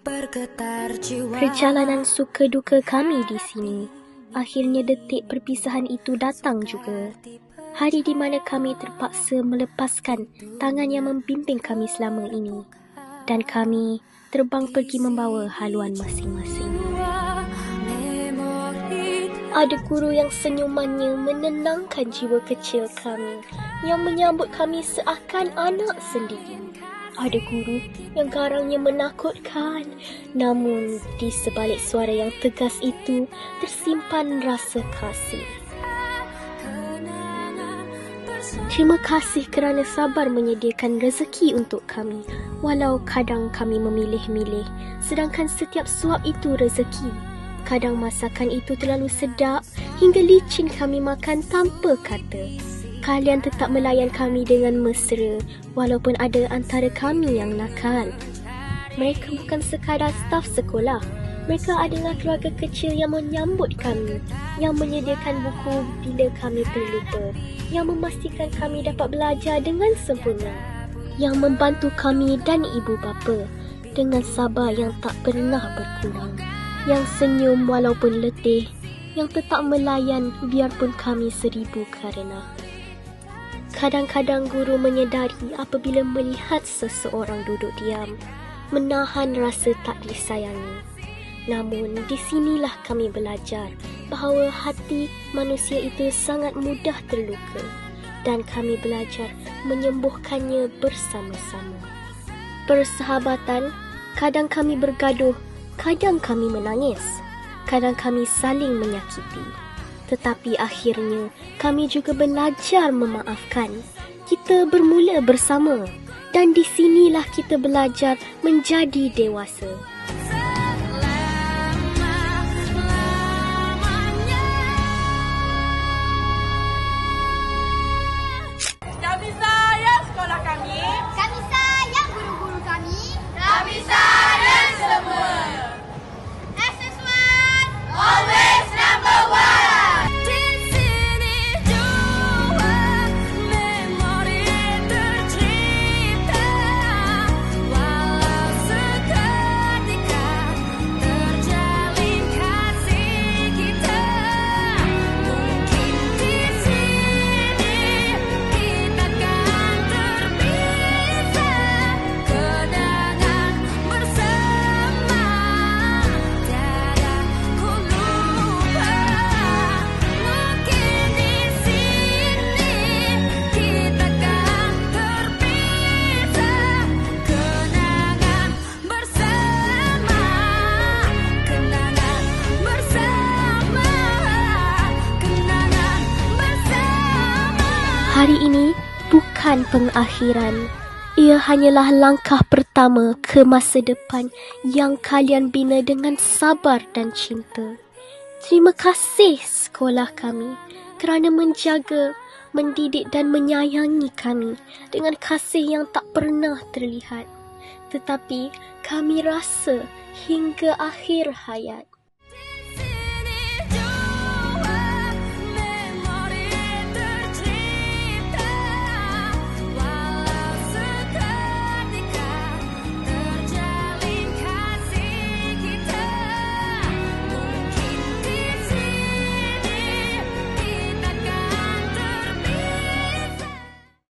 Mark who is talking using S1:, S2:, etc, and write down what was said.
S1: Perjalanan suka duka kami di sini. Akhirnya detik perpisahan itu datang juga. Hari di mana kami terpaksa melepaskan tangan yang membimbing kami selama ini. Dan kami terbang pergi membawa haluan masing-masing. Ada guru yang senyumannya menenangkan jiwa kecil kami, yang menyambut kami seakan anak sendiri. Ada guru yang garangnya menakutkan, namun di sebalik suara yang tegas itu tersimpan rasa kasih. Terima kasih kerana sabar menyediakan rezeki untuk kami, walau kadang kami memilih-milih, sedangkan setiap suap itu rezeki. Kadang masakan itu terlalu sedap hingga licin kami makan tanpa kata. Kalian tetap melayan kami dengan mesra, walaupun ada antara kami yang nakal. Mereka bukan sekadar staf sekolah. Mereka adalah keluarga kecil yang menyambut kami, yang menyediakan buku bila kami terlupa, yang memastikan kami dapat belajar dengan sempurna, yang membantu kami dan ibu bapa dengan sabar yang tak pernah berkurang, yang senyum walaupun letih, yang tetap melayan biarpun kami 1000 karena. Kadang-kadang guru menyedari apabila melihat seseorang duduk diam, menahan rasa tak disayangi. Namun di sinilah kami belajar bahawa hati manusia itu sangat mudah terluka, dan kami belajar menyembuhkannya bersama-sama. Persahabatan, kadang kami bergaduh, kadang kami menangis, kadang kami saling menyakiti. Tetapi akhirnya kami juga belajar memaafkan. Kita bermula bersama, dan di sinilah kita belajar menjadi dewasa.
S2: Kami sayang sekolah kami.
S3: Kami sayang guru-guru kami.
S2: Kami sayang semua.
S3: SS1
S2: Always number one.
S1: Hari ini bukan pengakhiran. Ia hanyalah langkah pertama ke masa depan yang kalian bina dengan sabar dan cinta. Terima kasih sekolah kami kerana menjaga, mendidik dan menyayangi kami dengan kasih yang tak pernah terlihat. Tetapi kami rasa hingga akhir hayat.